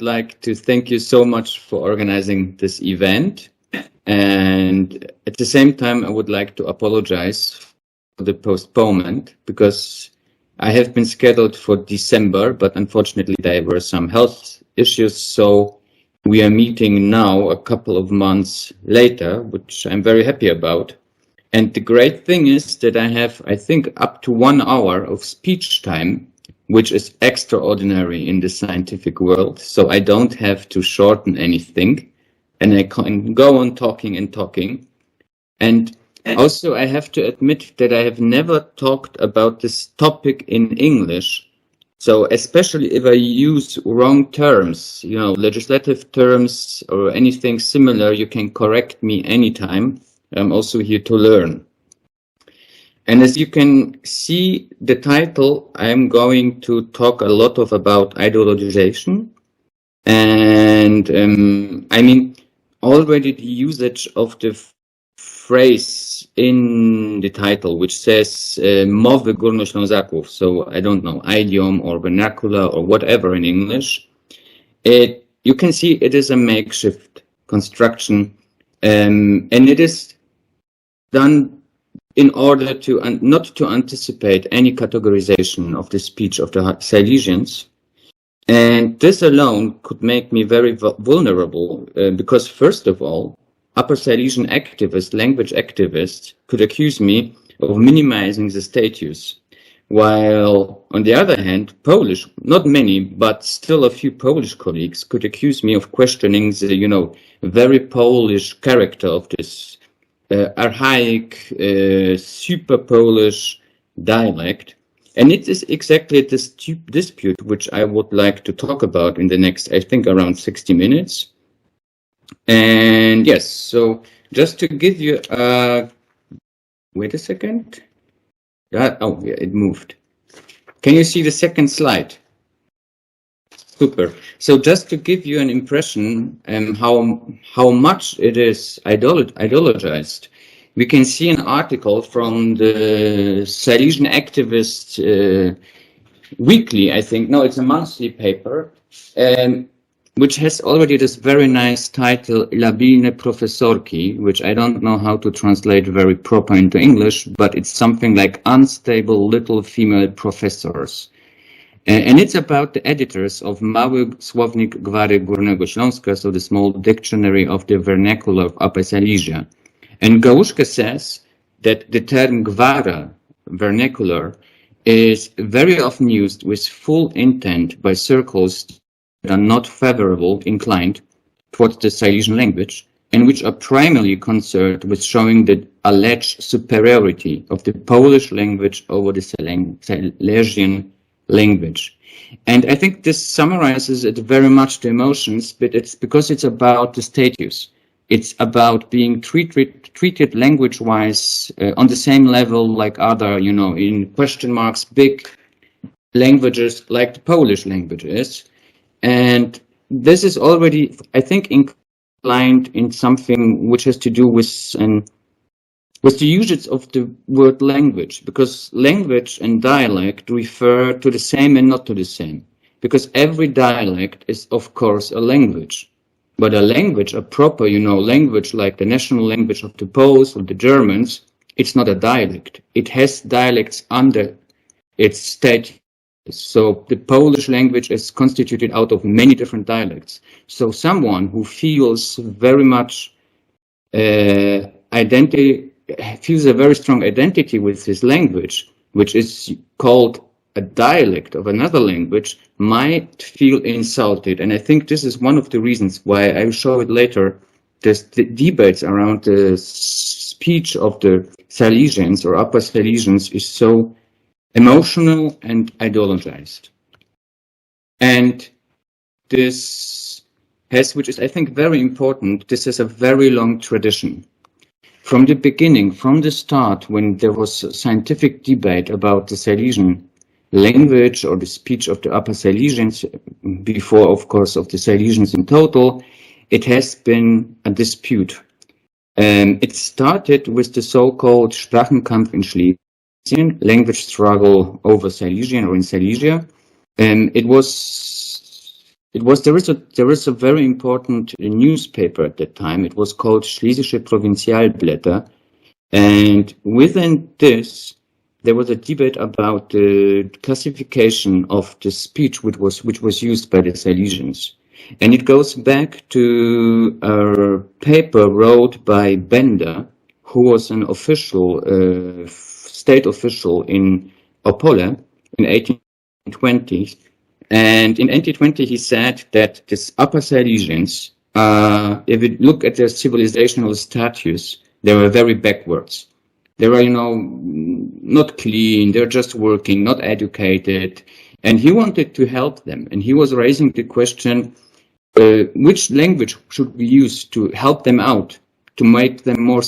would like to thank you so much for organizing this event. And at the same time, I would like to apologize for the postponement because I have been scheduled for December, but unfortunately there were some health issues. So we are meeting now a couple of months later, which I'm very happy about. And the great thing is that I have, I think, up to 1 hour of speech time, which is extraordinary in the scientific world. So I don't have to shorten anything and I can go on talking and talking. And also I have to admit that I have never talked about this topic in English. So especially if I use wrong terms, you know, legislative terms or anything similar, you can correct me anytime. I'm also here to learn. And as you can see, the title, I'm going to talk a lot about ideologization. And I mean, already the usage of the phrase in the title, which says mowy Górnoślązaków, so I don't know, idiom or vernacular or whatever in English, you can see it is a makeshift construction, and it is done in order to not to anticipate any categorization of the speech of the Silesians. And this alone could make me very vulnerable because, first of all, Upper Silesian activists, language activists, could accuse me of minimizing the status, while, on the other hand, Polish, not many, but still a few Polish colleagues could accuse me of questioning the, you know, very Polish character of this archaic, super Polish dialect. And it is exactly this dispute which I would like to talk about in the next, I think, around 60 minutes. And yes, so just to give you wait a second. Oh, yeah, it moved. Can you see the second slide? Super. So just to give you an impression how much it is ideologized, we can see an article from the Silesian Activist Weekly, I think. No, it's a monthly paper, which has already this very nice title, Labilne profesorki, which I don't know how to translate very proper into English, but it's something like unstable little female professors. And it's about the editors of Mały Słownik Gwary Górnego Śląska, so the small dictionary of the vernacular of Upper Silesia. And Gałuszka says that the term gwara, vernacular, is very often used with full intent by circles that are not favorable inclined towards the Silesian language, and which are primarily concerned with showing the alleged superiority of the Polish language over the Silesian language. And I think this summarizes it very much, the emotions, but it's because it's about the status. It's about being treated language-wise on the same level like other, you know, in question marks, big languages like the Polish language is. And this is already, I think, inclined in something which has to do with the usage of the word language, because language and dialect refer to the same and not to the same, because every dialect is, of course, a language. But a language, a proper, you know, language like the national language of the Poles or the Germans, it's not a dialect. It has dialects under its status. So the Polish language is constituted out of many different dialects. So someone who feels very much feels a very strong identity with his language, which is called a dialect of another language, might feel insulted. And I think this is one of the reasons why I will show it later. The debates around the speech of the Silesians or Upper Silesians is so emotional and ideologized. And this has, which is I think very important, this has a very long tradition. From the beginning, from the start, when there was a scientific debate about the Silesian language or the speech of the Upper Silesians, before, of course, of the Silesians in total, it has been a dispute. It started with the so-called Sprachenkampf in Schlesien, language struggle over Silesian or in Silesia. It was there is a very important newspaper at that time. It was called Schlesische Provinzialblätter, and within this there was a debate about the classification of the speech which was used by the Silesians. And it goes back to a paper wrote by Bender, who was an official, state official in Opole in 1820s. And in 1820 he said that these Upper Silesians, if you look at their civilizational status, they were very backwards. They were, not clean, they're just working, not educated. And he wanted to help them. And he was raising the question, which language should we use to help them out, to make them more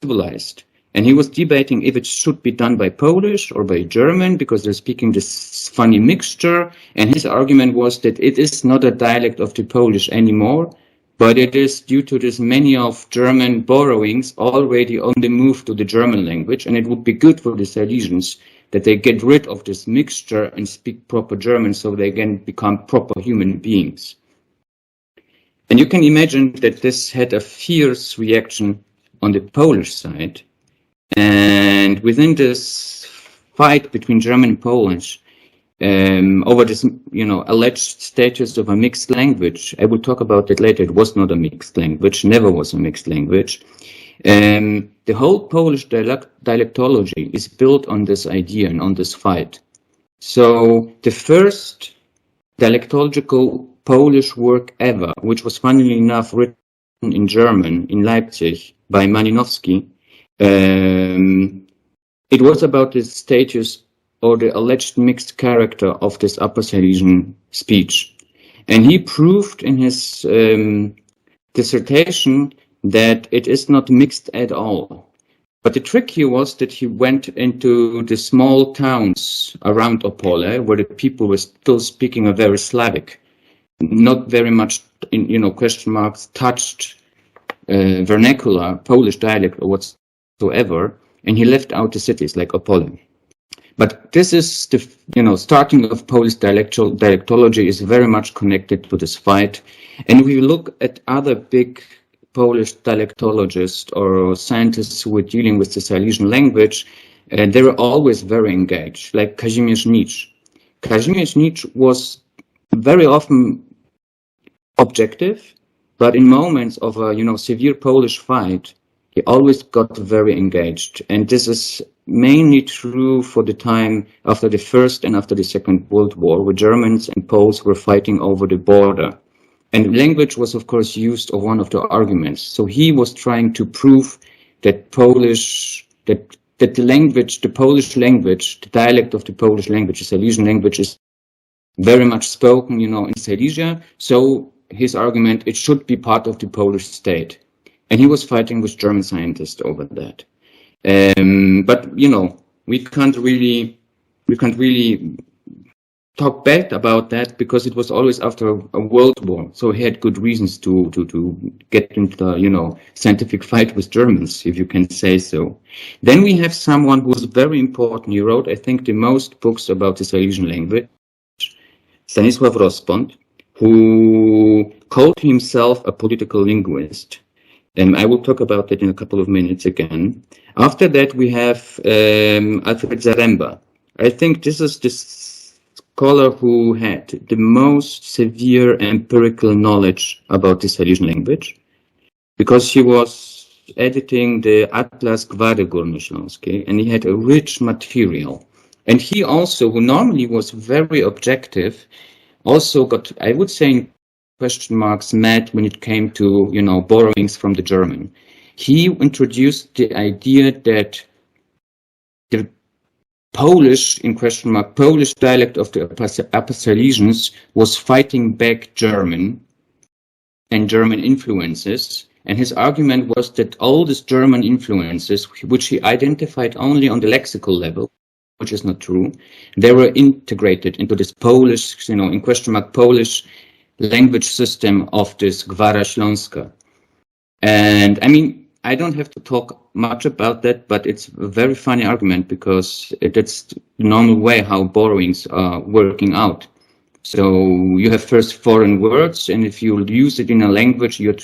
civilized? And he was debating if it should be done by Polish or by German, because they're speaking this funny mixture. And his argument was that it is not a dialect of the Polish anymore, but it is due to this many of German borrowings already on the move to the German language. And it would be good for the Silesians that they get rid of this mixture and speak proper German so they can become proper human beings. And you can imagine that this had a fierce reaction on the Polish side. And within this fight between German and Polish, over this, alleged status of a mixed language, I will talk about that later. It was not a mixed language, never was a mixed language. The whole Polish dialectology is built on this idea and on this fight. So the first dialectological Polish work ever, which was funnily enough written in German in Leipzig by Malinowski, it was about the status or the alleged mixed character of this Upper Silesian speech. And he proved in his dissertation that it is not mixed at all. But the trick here was that he went into the small towns around Opole, where the people were still speaking a very Slavic, not very much, question marks, touched vernacular, Polish dialect or whatsoever, and he left out the cities like Opole. But this is the, starting of Polish dialectology is very much connected to this fight. And if we look at other big Polish dialectologists or scientists who were dealing with the Silesian language, they were always very engaged, like Kazimierz Nicz. Kazimierz Nicz was very often objective, but in moments of a, severe Polish fight, he always got very engaged. And this is mainly true for the time after the First and after the Second World War, where Germans and Poles were fighting over the border. And language was, of course, used as one of the arguments. So he was trying to prove that that the language, the Polish language, the dialect of the Polish language, the Silesian language, is very much spoken, in Silesia. So his argument, it should be part of the Polish state. And he was fighting with German scientists over that. But, we can't really talk bad about that, because it was always after a world war. So he had good reasons to get into the, scientific fight with Germans, if you can say so. Then we have someone who's very important. He wrote, I think, the most books about the Silesian language, Stanisław Rozpont, who called himself a political linguist. And I will talk about that in a couple of minutes again. After that, we have Alfred Zaremba. I think this is the scholar who had the most severe empirical knowledge about the Silesian language, because he was editing the Atlas Gwary Górnośląskiej, and he had a rich material. And he also, who normally was very objective, also got, I would say, in question marks, mad when it came to, borrowings from the German. He introduced the idea that the Polish, in question mark, Polish dialect of the Upper Silesians was fighting back German and German influences. And his argument was that all these German influences, which he identified only on the lexical level, which is not true, they were integrated into this Polish, in question mark, Polish language system of this Gwara Śląska. And I mean, I don't have to talk much about that, but it's a very funny argument, because that's the normal way how borrowings are working out. So you have first foreign words, and if you use it in a language, you're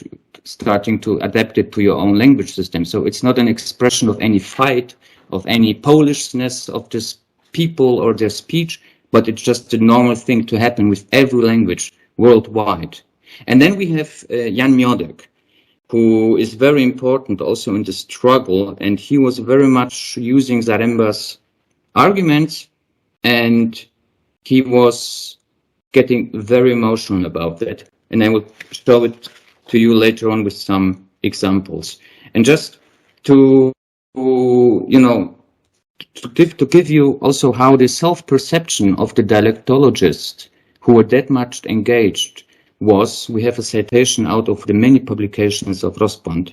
starting to adapt it to your own language system. So it's not an expression of any fight, of any Polishness of this people or their speech, but it's just a normal thing to happen with every language worldwide. And then we have Jan Miodek, who is very important also in the struggle, and he was very much using Zaremba's arguments, and he was getting very emotional about that. And I will show it to you later on with some examples. And just to give you also how the self-perception of the dialectologists who were that much engaged was, we have a citation out of the many publications of Rosband.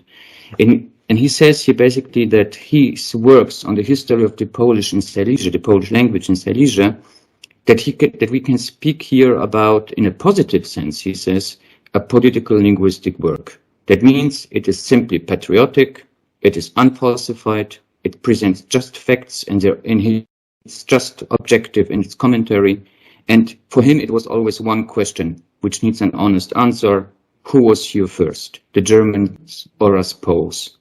And he says here basically that his works on the history of the Polish in Silesia, the Polish language in Silesia, that we can speak here about in a positive sense, he says, a political linguistic work. That means it is simply patriotic, it is unfalsified, it presents just facts, and it's just objective in its commentary. And for him, it was always one question, which needs an honest answer. Who was here first, the Germans or us Poles?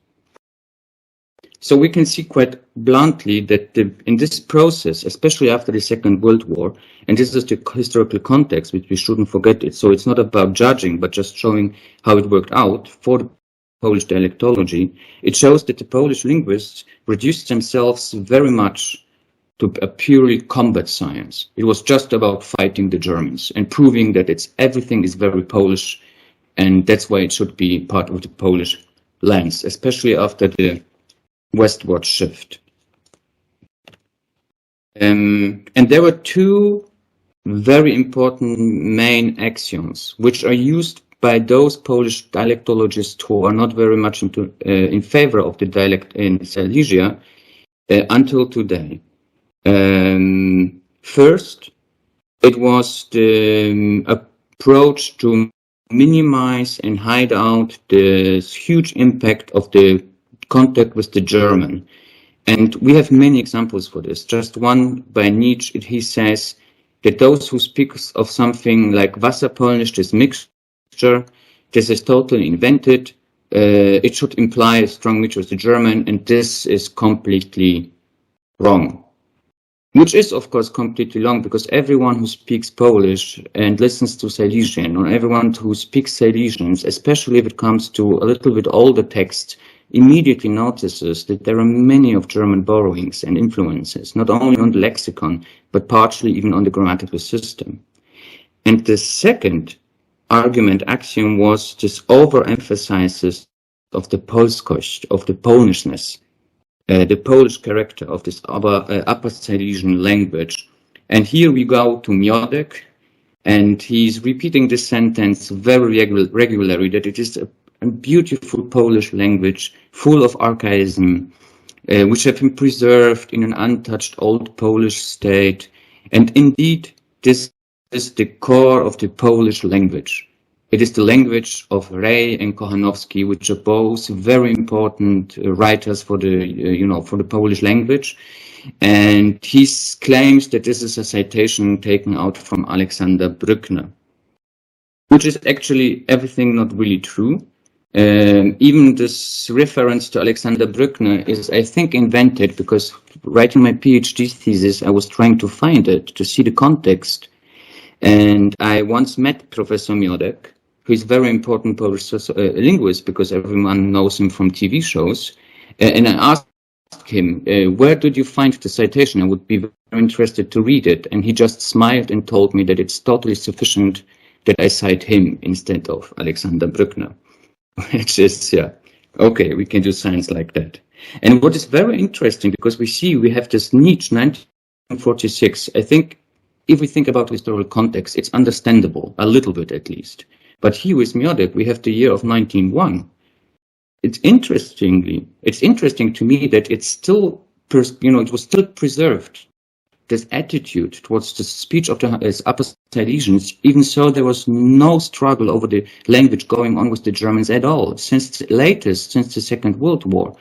So we can see quite bluntly that in this process, especially after the Second World War, and this is the historical context, which we shouldn't forget it. So it's not about judging, but just showing how it worked out for the Polish dialectology. It shows that the Polish linguists reduced themselves very much to a purely combat science. It was just about fighting the Germans and proving that everything is very Polish, and that's why it should be part of the Polish lands, especially after the westward shift. And there were two very important main axioms, which are used by those Polish dialectologists who are not very much in favor of the dialect in Silesia until today. First, it was the approach to minimize and hide out the huge impact of the contact with the German. And we have many examples for this. Just one by Nietzsche, he says that those who speak of something like Wasserpolnisch, this mixture, this is totally invented. It should imply a strong mixture with the German, and this is completely wrong. Which is, of course, completely wrong, because everyone who speaks Polish and listens to Silesian, or everyone who speaks Silesians, especially if it comes to a little bit older texts, immediately notices that there are many of German borrowings and influences, not only on the lexicon, but partially even on the grammatical system. And the second argument axiom was this overemphasis of the Polskość, of the Polnishness, the Polish character of this Upper Silesian language. And here we go to Miodek, and he's repeating this sentence very regularly, that it is a beautiful Polish language, full of archaism, which have been preserved in an untouched old Polish state. And indeed, this is the core of the Polish language. It is the language of Rej and Kochanowski, which are both very important writers for the Polish language. And he claims that this is a citation taken out from Alexander Brückner, which is actually everything not really true. Even this reference to Alexander Brückner is, I think, invented, because writing my PhD thesis, I was trying to find it, to see the context. And I once met Professor Miodek, who is a very important Polish linguist, because everyone knows him from TV shows. And I asked him, where did you find the citation? I would be very interested to read it. And he just smiled and told me that it's totally sufficient that I cite him instead of Alexander Brückner. Which is, yeah, okay, we can do science like that. And what is very interesting, because we have this Nietzsche, 1946. I think if we think about historical context, it's understandable, a little bit at least. But here with Miodek, we have the year of 1901. It's interesting to me that it's still, it was still preserved, this attitude towards the speech of the Upper Silesians, even so there was no struggle over the language going on with the Germans at all. Since the Second World War,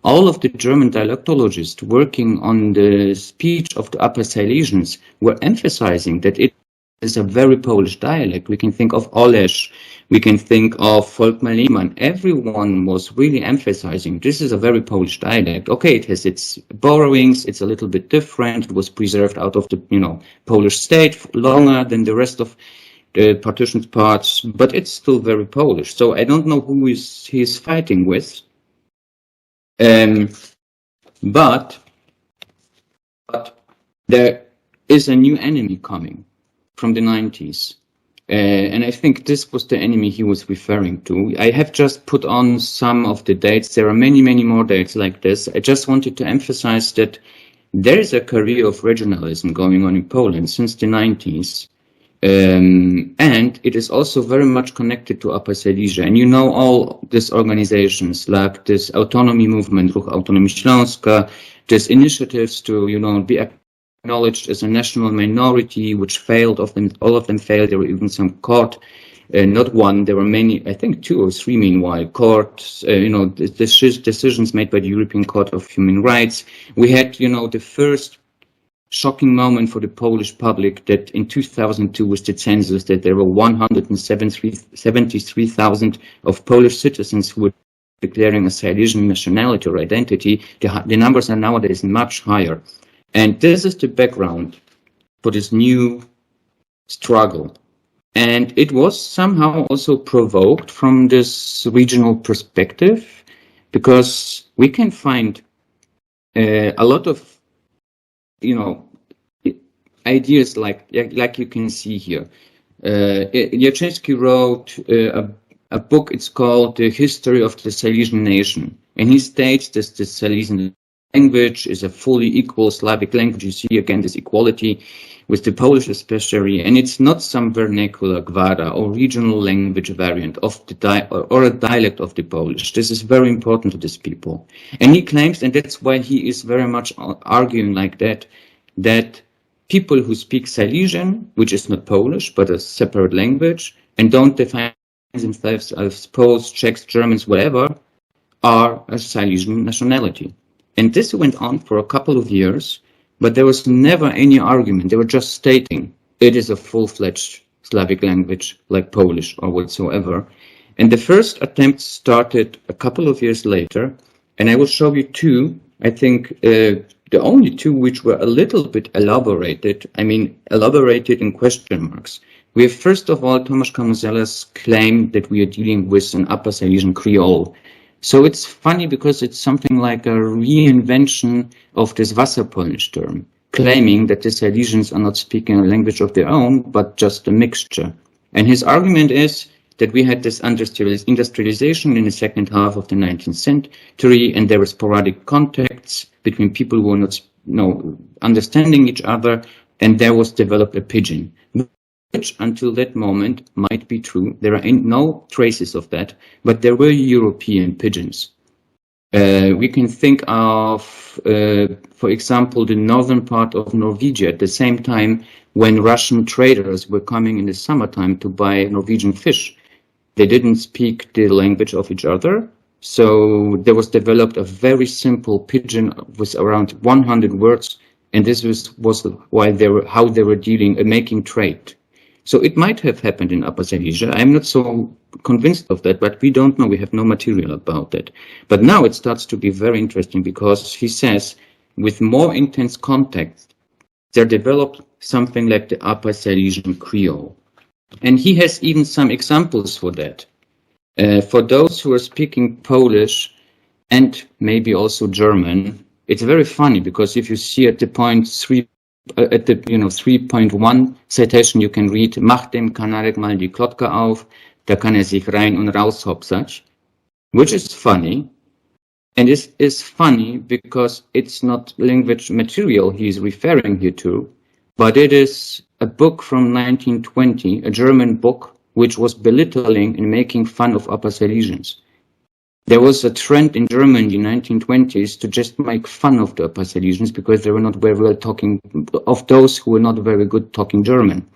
all of the German dialectologists working on the speech of the Upper Silesians were emphasizing that it is a very Polish dialect. We can think of Olesh, we can think of Folk-Maliman. Everyone was really emphasizing this is a very Polish dialect. Okay, it has its borrowings, it's a little bit different. It was preserved out of the Polish state longer than the rest of the partitioned parts, but it's still very Polish. So I don't know who he is fighting with. But there is a new enemy coming from the 90s. And I think this was the enemy he was referring to. I have just put on some of the dates. There are many, many more dates like this. I just wanted to emphasize that there is a career of regionalism going on in Poland since the 90s. And it is also very much connected to Upper Silesia. And you know all these organizations like this autonomy movement, Ruch Autonomii Śląska, these initiatives to, be acknowledged as a national minority, which failed. All of them failed. There were even some court, not one, there were many, I think 2 or 3 meanwhile, courts, decisions made by the European Court of Human Rights. We had, the first shocking moment for the Polish public that in 2002 with the census that there were 173,000 of Polish citizens who were declaring a Silesian nationality or identity. The numbers are nowadays much higher. And this is the background for this new struggle. And it was somehow also provoked from this regional perspective, because we can find a lot of ideas like you can see here. Jaczewski wrote a book, it's called The History of the Silesian Nation. And he states that the Silesian language is a fully equal Slavic language. You see again this equality with the Polish especially, and it's not some vernacular gwara or regional language variant of the or a dialect of the Polish. This is very important to these people. And he claims, and that's why he is very much arguing like that people who speak Silesian, which is not Polish, but a separate language, and don't define themselves as Poles, Czechs, Germans, whatever, are a Silesian nationality. And this went on for a couple of years, but there was never any argument. They were just stating it is a full-fledged Slavic language like Polish or whatsoever. And the first attempt started a couple of years later, and I will show you 2, I think, the only 2 which were a little bit elaborated, elaborated in question marks. We have, first of all, Tomasz Kamuzela's claim that we are dealing with an Upper Silesian Creole. So it's funny because it's something like a reinvention of this Wasserpolnisch term, claiming that the Silesians are not speaking a language of their own, but just a mixture. And his argument is that we had this industrialization in the second half of the 19th century, and there were sporadic contacts between people who were not understanding each other, and there was developed a pidgin, which until that moment might be true. There are no traces of that, but there were European pidgins. We can think of, for example, the northern part of Norwegia at the same time when Russian traders were coming in the summertime to buy Norwegian fish. They didn't speak the language of each other, so there was developed a very simple pidgin with around 100 words, and this was how they were making trade. So it might have happened in Upper Silesia. I'm not so convinced of that, but we don't know. We have no material about that. But now it starts to be very interesting because he says with more intense contact, there developed something like the Upper Silesian Creole. And he has even some examples for that. For those who are speaking Polish and maybe also German, it's very funny because if you see at the point 3, at the 3.1 citation, you can read, mach dem Kanarek mal die Klotka auf, da kann sich rein und raus hopsać, which is funny. And it is funny because it's not language material he is referring here to, but it is a book from 1920, a German book, which was belittling and making fun of Upper Silesians. There was a trend in Germany in the 1920s to just make fun of the Upper Silesians because they were not very well talking, of those who were not very good talking German.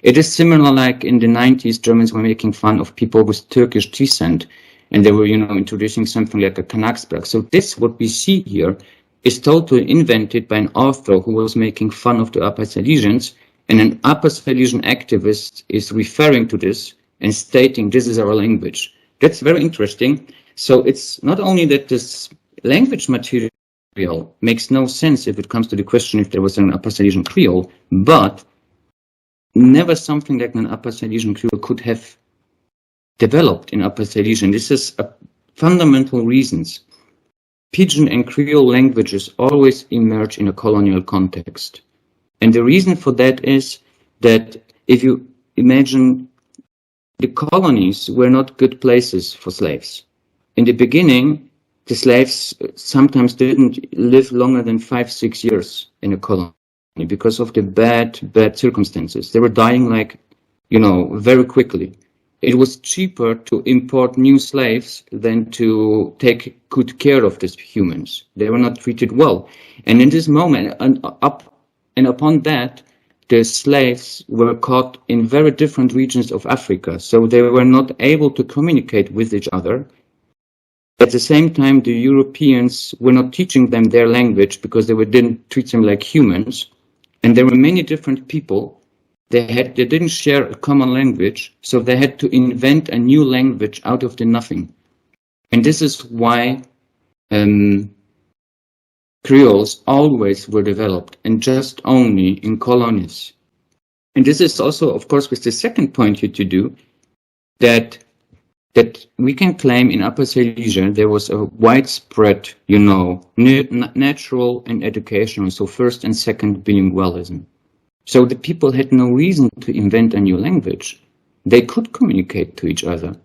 It is similar like in the 90s, Germans were making fun of people with Turkish descent, and they were, introducing something like a Kanaksberg. So this, what we see here, is totally invented by an author who was making fun of the Upper Silesians, And an Upper Silesian activist is referring to this and stating this is our language. That's very interesting. So it's not only that this language material makes no sense if it comes to the question if there was an Upper Silesian Creole, but never something like an Upper Silesian Creole could have developed in Upper Silesian. This is a fundamental reasons. Pidgin and Creole languages always emerge in a colonial context. And the reason for that is that if you imagine the colonies were not good places for slaves. In the beginning, the slaves sometimes didn't live longer than 5-6 years in a colony because of the bad circumstances. They were dying like, very quickly. It was cheaper to import new slaves than to take good care of these humans. They were not treated well. And in this moment, and upon that, the slaves were caught in very different regions of Africa. So they were not able to communicate with each other. At the same time, the Europeans were not teaching them their language because they didn't treat them like humans. And there were many different people. They didn't share a common language, so they had to invent a new language out of the nothing. And this is why Creoles always were developed, and just only in colonies. And this is also, of course, with the second point here to do, that we can claim in Upper Silesia there was a widespread, natural and educational, so first and second bilingualism. So the people had no reason to invent a new language. They could communicate to each other.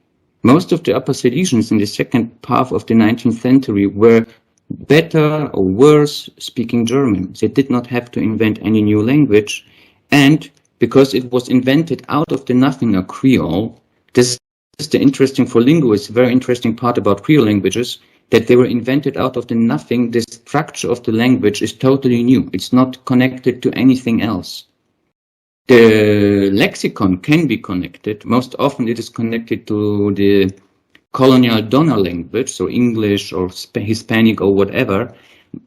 Most of the Upper Silesians in the second half of the 19th century were better or worse speaking German. They did not have to invent any new language. And because it was invented out of the nothing, a Creole, this is the interesting for linguists, very interesting part about Creole languages, that they were invented out of the nothing. The structure of the language is totally new. It's not connected to anything else. The lexicon can be connected. Most often it is connected to the colonial donor language, so English or Hispanic or whatever.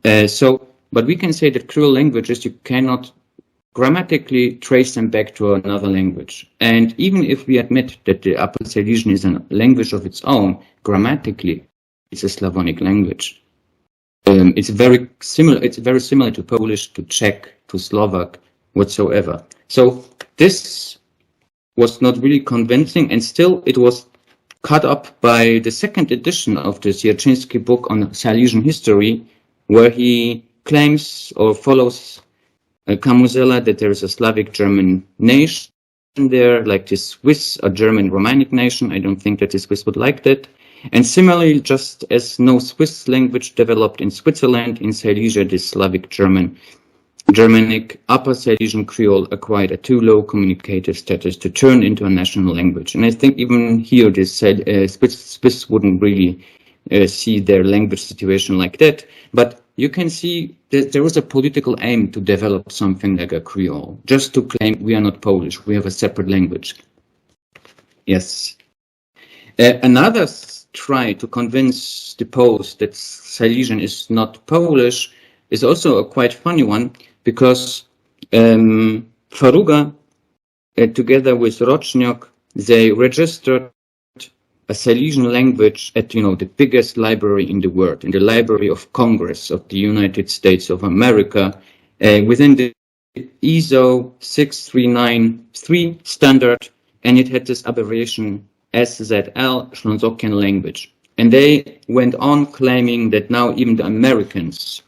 But we can say that Creole languages, you cannot grammatically trace them back to another language. And even if we admit that the Upper Silesian is a language of its own, grammatically, it's a Slavonic language. It's very similar to Polish, to Czech, to Slovak, whatsoever. So this was not really convincing, and still it was cut up by the second edition of the Sierczyński book on Silesian history, where he claims or follows Kamuzela that there is a Slavic German nation there, like the Swiss, a German Romanic nation. I don't think that the Swiss would like that. And similarly, just as no Swiss language developed in Switzerland, in Silesia, the Slavic Germanic Upper Silesian Creole acquired a too low communicative status to turn into a national language. And I think even here, the Swiss wouldn't really see their language situation like that. But you can see that there was a political aim to develop something like a Creole, just to claim we are not Polish, we have a separate language. Yes. Another try to convince the Poles that Silesian is not Polish is also a quite funny one, because Faruga, together with Roczniok, they registered a Silesian language at, the biggest library in the world, in the Library of Congress of the United States of America, within the ISO 6393 standard, and it had this abbreviation SZL, Śląskoznawcze language. And they went on claiming that now even the Americans,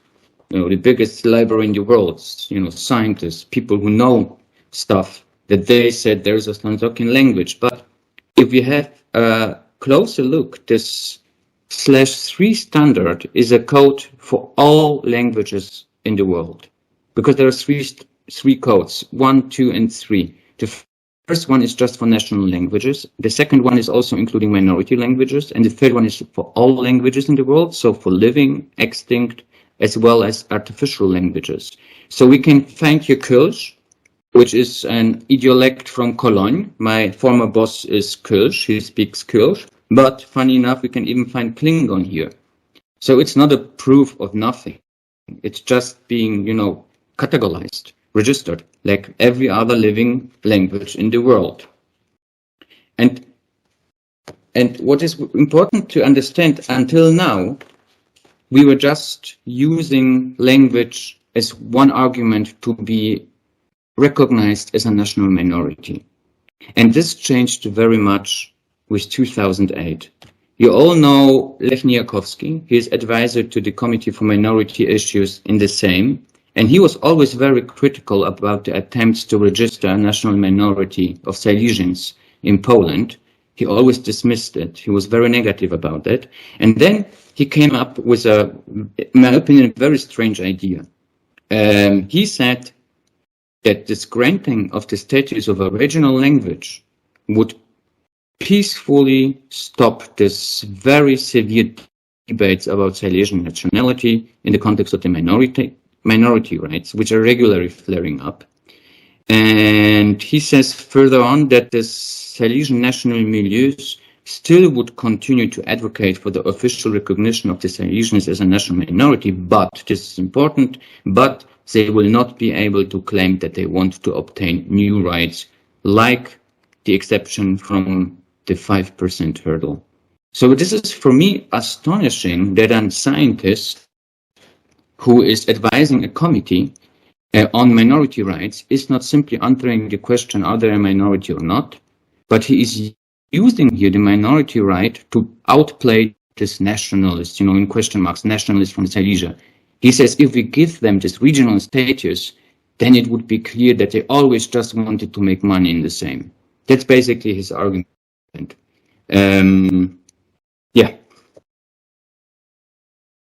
the biggest library in the world, scientists, people who know stuff, that they said there is a Śląskoznawcze language. But if you have a closer look, this /3 standard is a code for all languages in the world, because there are three codes, 1, 2, and 3. The first one is just for national languages. The second one is also including minority languages. And the third one is for all languages in the world. So for living, extinct, as well as artificial languages. So we can find here Kölsch, which is an idiolect from Cologne. My former boss is Kölsch. He speaks Kölsch. But funny enough, we can even find Klingon here. So it's not a proof of nothing. It's just being, categorized. registered, like every other living language in the world. And what is important to understand, until now, we were just using language as one argument to be recognized as a national minority. And this changed very much with 2008. You all know Lech Nyakowski. He is advisor to the Committee for Minority Issues in the Sejm, and he was always very critical about the attempts to register a national minority of Silesians in Poland. He always dismissed it. He was very negative about it. And then he came up with a, in my opinion, very strange idea. He said that this granting of the status of a regional language would peacefully stop this very severe debates about Silesian nationality in the context of the minority rights, which are regularly flaring up. And he says further on that the Silesian national milieus still would continue to advocate for the official recognition of the Silesians as a national minority, but, this is important, but they will not be able to claim that they want to obtain new rights, like the exception from the 5% hurdle. So this is, for me, astonishing that a scientist who is advising a committee on minority rights is not simply answering the question, are they a minority or not, but he is using here the minority right to outplay this nationalist, in question marks, nationalist from Silesia. He says if we give them this regional status, then it would be clear that they always just wanted to make money in the Sejm. That's basically his argument. Yeah.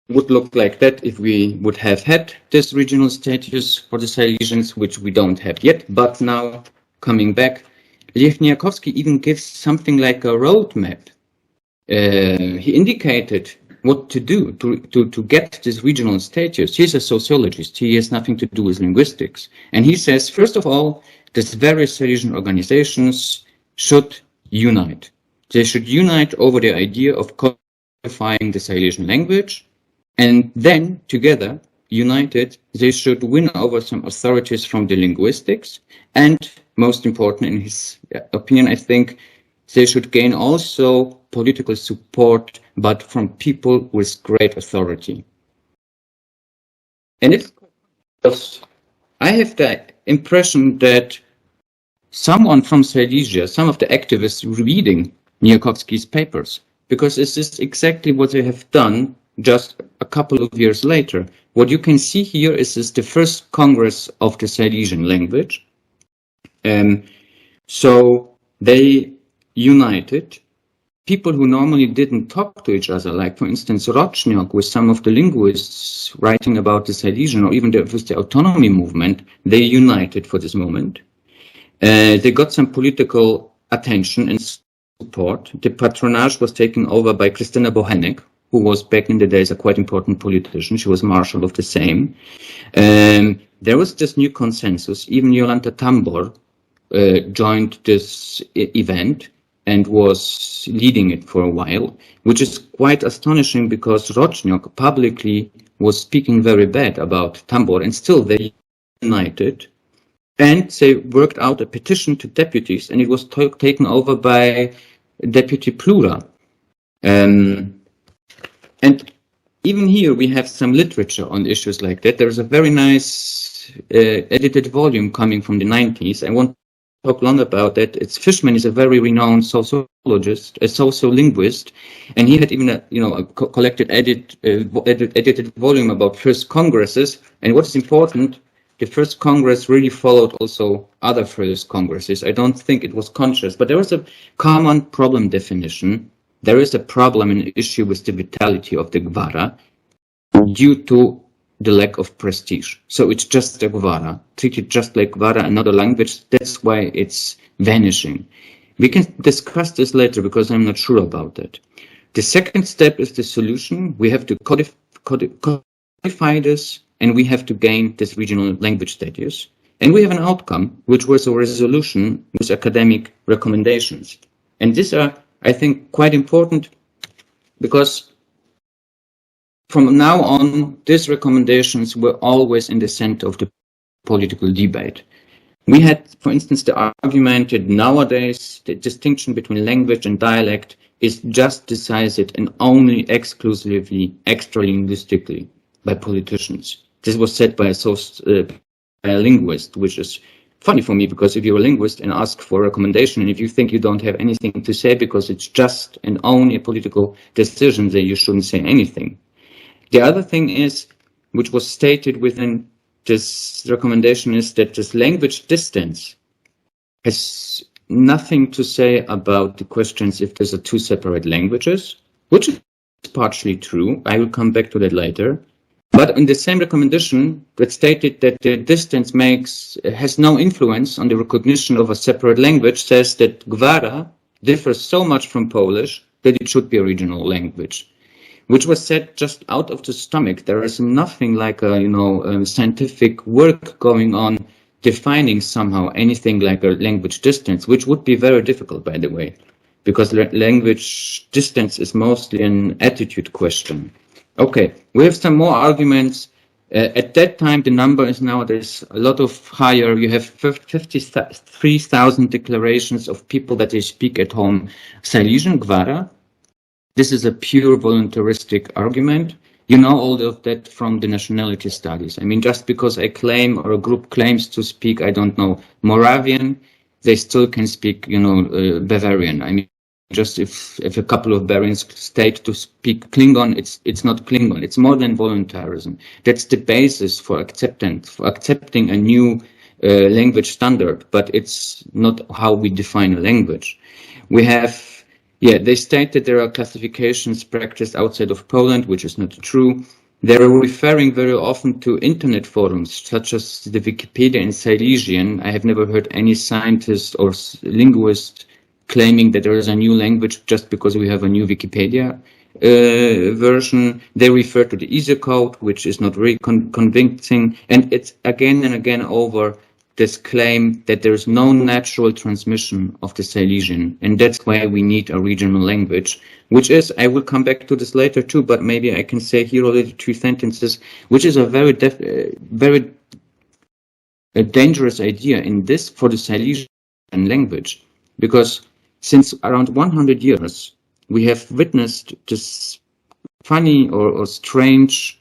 It would look like that if we would have had this regional status for the Silesians, which we don't have yet. But now, coming back, Lech Nyakowski even gives something like a roadmap. He indicated what to do to get this regional status. He's a sociologist. He has nothing to do with linguistics. And he says, first of all, these various Silesian organizations should unite. They should unite over the idea of codifying the Silesian language, and then, together, united, they should win over some authorities from the linguistics, and, most important in his opinion, I think, they should gain also political support, but from people with great authority. And it's because I have the impression that someone from Silesia, some of the activists reading Nyakowski's papers, because this is exactly what they have done just a couple of years later. What you can see here is the first Congress of the Silesian language. So they united people who normally didn't talk to each other, like, for instance, Roczniok with some of the linguists writing about the Silesian, or even with the autonomy movement. They united for this moment. They got some political attention and support. The patronage was taken over by Krystyna Bochenek, who was back in the days a quite important politician. She was marshal of the Sejm. There was this new consensus. Even Jolanta Tambor joined this event and was leading it for a while, which is quite astonishing because Roczniok publicly was speaking very bad about Tambor, and still they united. And they worked out a petition to deputies, and it was taken over by Deputy Plura. And even here we have some literature on issues like that. There's a very nice edited volume coming from the 90s. I won't talk long about that. Fishman is a very renowned sociologist, a sociolinguist, and he had even a collected edited volume about first congresses. And what is important, the first Congress really followed also other first Congresses. I don't think it was conscious, but there was a common problem definition. There is a problem, an issue with the vitality of the Gwara due to the lack of prestige. So it's just a Gwara, treated just like Gwara, another language. That's why it's vanishing. We can discuss this later because I'm not sure about that. The second step is the solution. We have to codify this, and we have to gain this regional language status. And we have an outcome, which was a resolution with academic recommendations. And these are, I think, quite important because from now on, these recommendations were always in the center of the political debate. We had, for instance, the argument that nowadays the distinction between language and dialect is just decided and only exclusively extra-linguistically by politicians. This was said by a linguist, which is funny for me, because if you're a linguist and ask for a recommendation, and if you think you don't have anything to say because it's just and only a political decision, then you shouldn't say anything. The other thing is, which was stated within this recommendation, is that this language distance has nothing to say about the questions if there's two separate languages, which is partially true. I will come back to that later. But in the same recommendation, that stated that the distance has no influence on the recognition of a separate language, says that Gwara differs so much from Polish that it should be a regional language, which was said just out of the stomach. There is nothing like a scientific work going on defining somehow anything like a language distance, which would be very difficult, by the way, because language distance is mostly an attitude question. Okay, we have some more arguments. At that time, the number is nowadays a lot of higher. You have 53,000 declarations of people that they speak at home Silesian, Gwara. This is a pure voluntaristic argument. You know all of that from the nationality studies. I mean, just because a claim or a group claims to speak, I don't know, Moravian, they still can speak, Bavarian. I mean, just if a couple of Bavarians state to speak Klingon, it's not Klingon. It's more than voluntarism. That's the basis for accepting a new language standard, but it's not how we define a language. We have, they state that there are classifications practiced outside of Poland, which is not true. They're referring very often to internet forums, such as the Wikipedia in Silesian. I have never heard any scientist or linguist claiming that there is a new language just because we have a new Wikipedia version. They refer to the ESA code, which is not really convincing. And it's again and again over this claim that there is no natural transmission of the Silesian. And that's why we need a regional language, which is, I will come back to this later too, but maybe I can say here already 2 sentences, which is a very dangerous idea in this for the Silesian language. Because since around 100 years, we have witnessed this funny or strange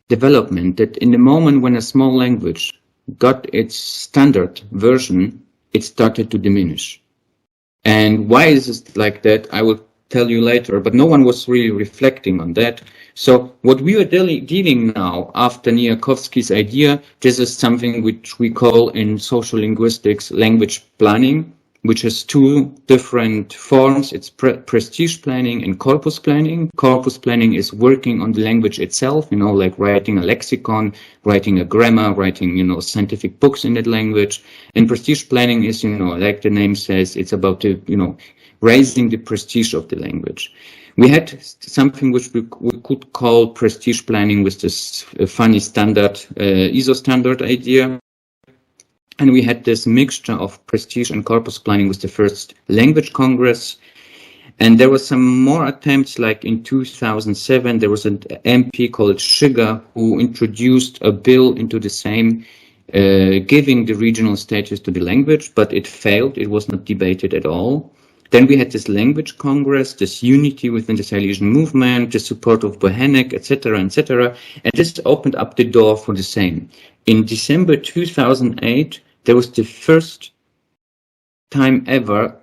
development that in the moment when a small language got its standard version, it started to diminish. And why is it like that? I will tell you later, but no one was really reflecting on that. So what we are dealing now after Niakowski's idea, this is something which we call in social linguistics language planning, which has 2 different forms. It's prestige planning and corpus planning. Corpus planning is working on the language itself, like writing a lexicon, writing a grammar, writing, scientific books in that language. And prestige planning is, like the name says, it's about, raising the prestige of the language. We had something which we could call prestige planning with this funny standard, ISO standard idea. And we had this mixture of prestige and corpus planning with the first language congress. And there were some more attempts, like in 2007, there was an MP called Shiga who introduced a bill into the same, giving the regional status to the language, but it failed. It was not debated at all. Then we had this language congress, this unity within the Silesian movement, the support of Bohenek, etc., etc. And this opened up the door for the same. In December 2008, there was the first time ever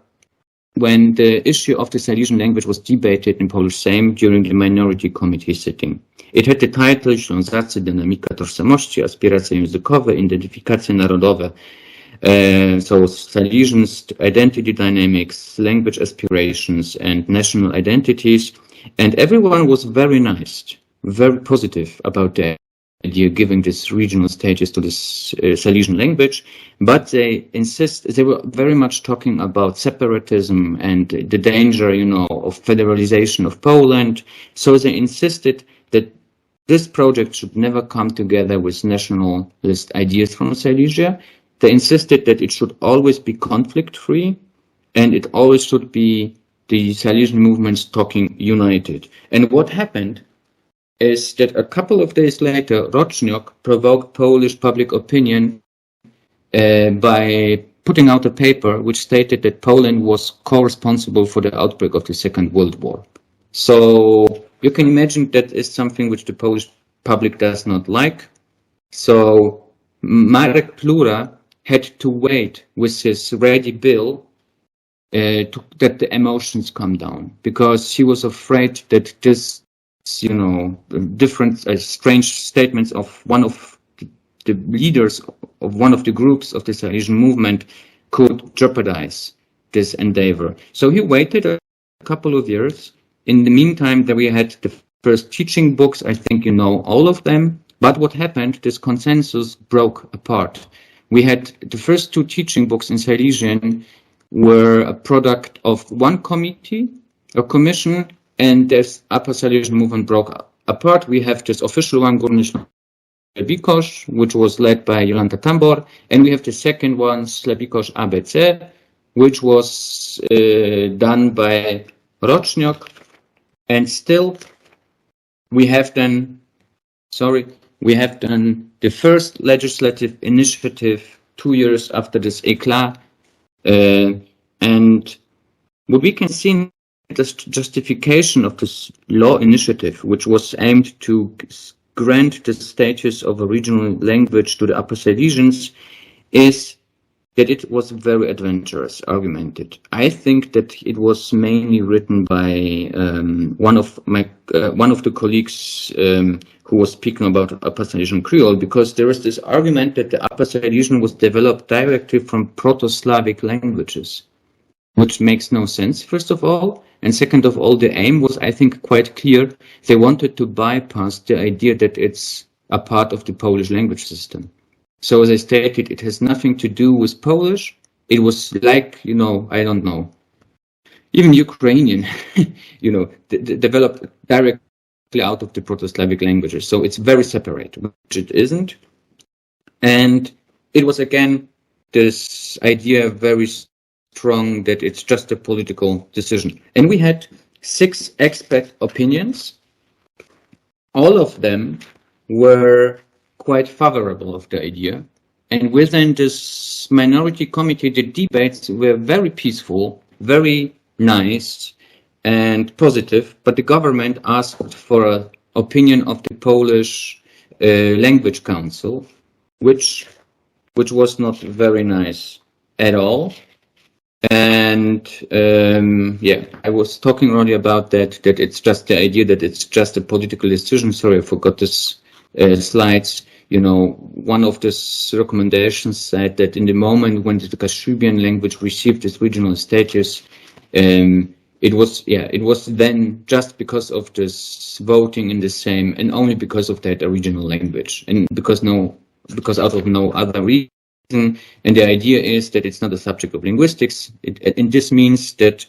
when the issue of the Silesian language was debated in Polish Sejm during the minority committee sitting. It had the title Ślązacy, dynamika tożsamości, aspiracje językowe, identyfikacje narodowe. So Silesians, identity dynamics, language aspirations, and national identities. And everyone was very nice, very positive about the idea giving this regional status to this Silesian language, but they were very much talking about separatism and the danger, of federalization of Poland. So they insisted that this project should never come together with nationalist ideas from Silesia. They insisted that it should always be conflict-free, and it always should be the Silesian movements talking united. And what happened is that a couple of days later, Roczniok provoked Polish public opinion by putting out a paper which stated that Poland was co-responsible for the outbreak of the Second World War. So you can imagine that is something which the Polish public does not like. So Marek Plura had to wait with his ready bill that the emotions come down, because he was afraid that this, different strange statements of one of the leaders of one of the groups of the Silesian movement could jeopardize this endeavor. So he waited a couple of years. In the meantime, we had the first teaching books. I think you know all of them. But what happened, this consensus broke apart. We had the first two teaching books in Silesian were a product of one committee, a commission, and this Upper Silesian movement broke apart. We have this official one, Slebikosz, which was led by Jolanta Tambor, and we have the second one, Slebikosz ABC, which was done by Roczniok. And still, we have done the first legislative initiative 2 years after this éclat. And what we can see in the justification of this law initiative, which was aimed to grant the status of a regional language to the Upper Silesians, is that it was very adventurous, argumented. I think that it was mainly written by one of the colleagues who was speaking about Upper Silesian Creole, because there is this argument that the Upper Silesian was developed directly from Proto-Slavic languages, which makes no sense, first of all. And second of all, the aim was, I think, quite clear. They wanted to bypass the idea that it's a part of the Polish language system. So as I stated, it has nothing to do with Polish. It was like, I don't know, even Ukrainian, developed directly out of the Proto-Slavic languages. So it's very separate, which it isn't. And it was, again, this idea very strong that it's just a political decision. And we had 6 expert opinions. All of them were quite favorable of the idea. And within this minority committee, the debates were very peaceful, very nice and positive, but the government asked for an opinion of the Polish Language Council, which was not very nice at all. And I was talking earlier about that it's just the idea that it's just a political decision. Sorry, I forgot this slides. One of these recommendations said that in the moment when the Kashubian language received its regional status, it was then just because of this voting in the same, and only because of that original language, and because out of no other reason. And the idea is that it's not a subject of linguistics, and this means that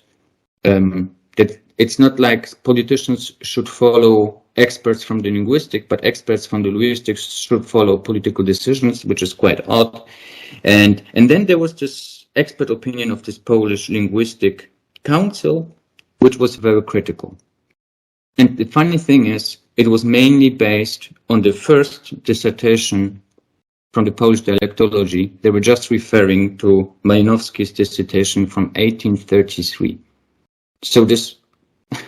that it's not like politicians should follow experts from the linguistic, but experts from the linguistics should follow political decisions, which is quite odd. And then there was this expert opinion of this Polish Linguistic Council, which was very critical. And the funny thing is, it was mainly based on the first dissertation from the Polish dialectology. They were just referring to Malinowski's dissertation from 1833. So this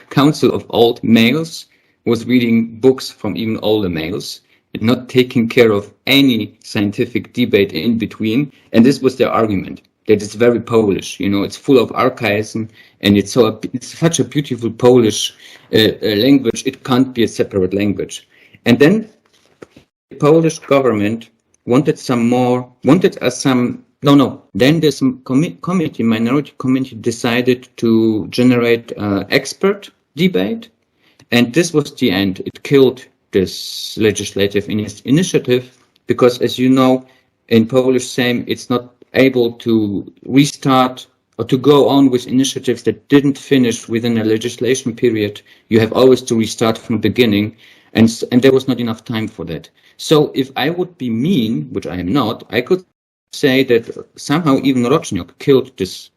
council of old males was reading books from even older males and not taking care of any scientific debate in between. And this was their argument, that it's very Polish, it's full of archaism, and it's such a beautiful Polish language, it can't be a separate language. And then the Polish government then this minority committee decided to generate expert debate. And this was the end. It killed this legislative initiative because, as you know, in Polish Sejm, it's not able to restart or to go on with initiatives that didn't finish within a legislation period. You have always to restart from the beginning, and there was not enough time for that. So if I would be mean, which I am not, I could say that somehow even Roczniok killed this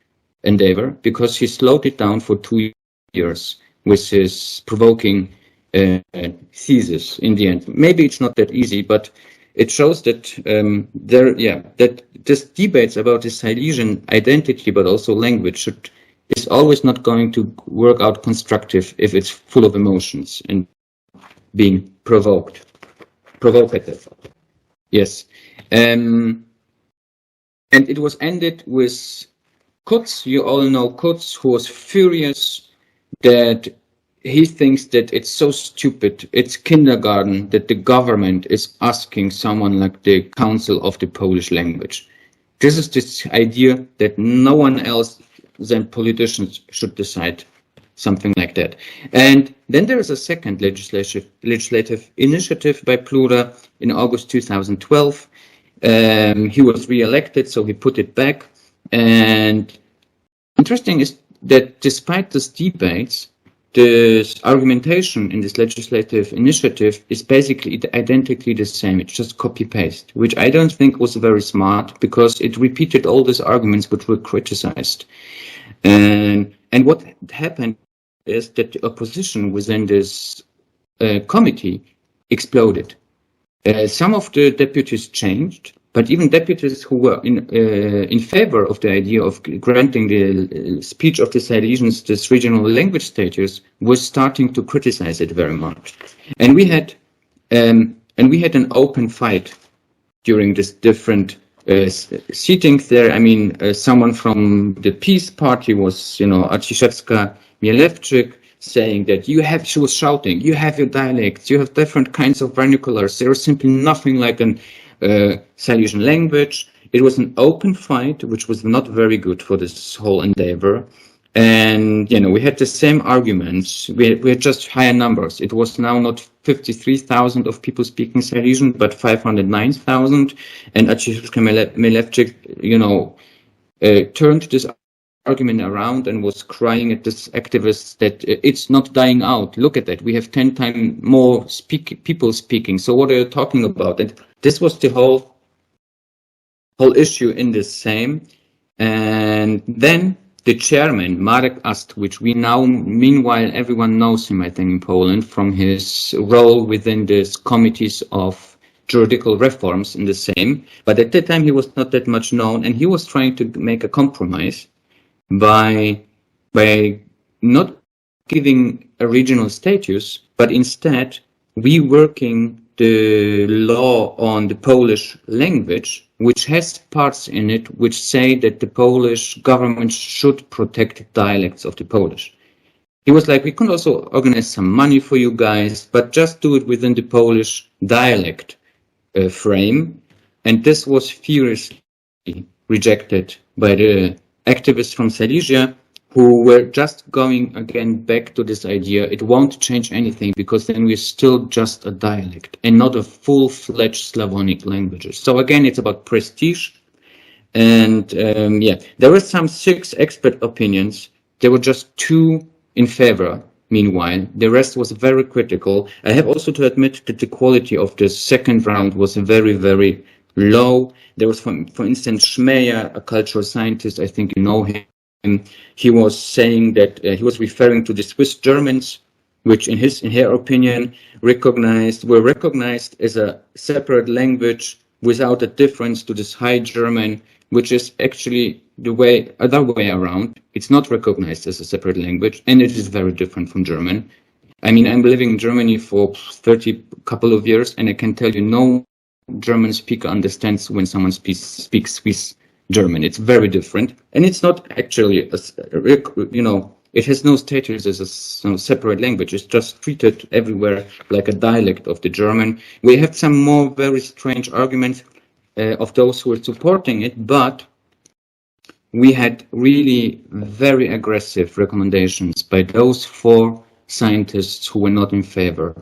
endeavor because he slowed it down for 2 years with his provoking thesis in the end. Maybe it's not that easy, but it shows that that this debates about the Silesian identity, but also language, is always not going to work out constructive if it's full of emotions and being provocative. Yes. And it was ended with Kutz. You all know Kutz, who was furious that he thinks that it's so stupid, it's kindergarten, that the government is asking someone like the Council of the Polish Language. This is this idea that no one else than politicians should decide something like that. And then there is a second legislative initiative by Plura in August 2012. He was re-elected, so he put it back. And interesting is that despite these debates, this argumentation in this legislative initiative is basically identically the same. It's just copy-paste, which I don't think was very smart, because it repeated all these arguments which were criticized. And what happened is that the opposition within this committee exploded. Some of the deputies changed, but even deputies who were in favor of the idea of granting the speech of the Silesians this regional language status were starting to criticize it very much. And we had an open fight during this different seatings there. I mean, someone from the Peace Party was, Arciszewska Mielewczyk, saying that she was shouting, you have your dialects, you have different kinds of vernaculars, there is simply nothing like an Silesian language. It was an open fight, which was not very good for this whole endeavor. And, we had the same arguments. We had just higher numbers. It was now not 53,000 of people speaking Silesian, but 509,000. And Arciszewska Mielewczyk, turned this argument around and was crying at this activist that it's not dying out. Look at that. We have 10 times more people speaking. So what are you talking about? And this was the whole issue in the same. And then the chairman, Marek Ast, which we now, meanwhile, everyone knows him, I think, in Poland, from his role within these committees of juridical reforms in the same. But at that time, he was not that much known, and he was trying to make a compromise by not giving a regional status, but instead reworking the law on the Polish language, which has parts in it which say that the Polish government should protect dialects of the Polish. He was like, we can also organize some money for you guys, but just do it within the Polish dialect frame. And this was furiously rejected by the activists from Silesia, who were just going again back to this idea. It won't change anything, because then we're still just a dialect and not a full-fledged Slavonic language. So again, it's about prestige. And there were some 6 expert opinions. There were just 2 in favor. Meanwhile, the rest was very critical. I have also to admit that the quality of the second round was very, very low. There was, for instance, Schmeyer, a cultural scientist, I think you know him. He was saying that he was referring to the Swiss Germans, which in her opinion were recognized as a separate language without a difference to this High German, which is actually the other way around. It's not recognized as a separate language, and it is very different from German. I mean, I'm living in Germany for 30 couple of years, and I can tell you no German speaker understands when someone speaks Swiss German. It's very different, and it's not actually it has no status as a separate language. It's just treated everywhere like a dialect of the German. We have some more very strange arguments of those who are supporting it, but we had really very aggressive recommendations by those 4 scientists who were not in favor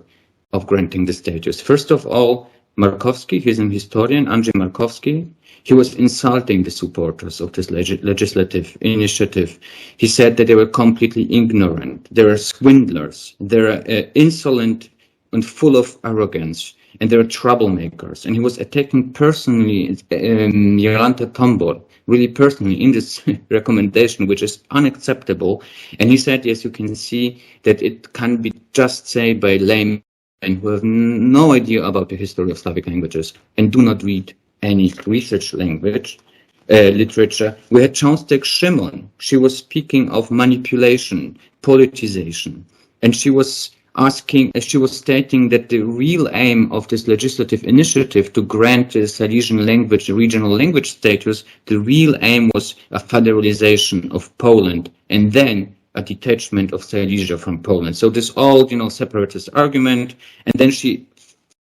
of granting the status. First of all, Markowski, he's an historian, Andrzej Markowski. He was insulting the supporters of this legislative initiative. He said that they were completely ignorant. They were swindlers. They were insolent and full of arrogance. And they were troublemakers. And he was attacking personally Jolanta Tombor, really personally, in this recommendation, which is unacceptable. And he said, yes, you can see that it can be just said by lame who have no idea about the history of Slavic languages and do not read any research literature. We had Cząstek Szymon. She was speaking of manipulation, politicization, and she was stating that the real aim of this legislative initiative to grant the Silesian language regional language status, the real aim was a federalization of Poland and then a detachment of Silesia from Poland. So this all, separatist argument. And then she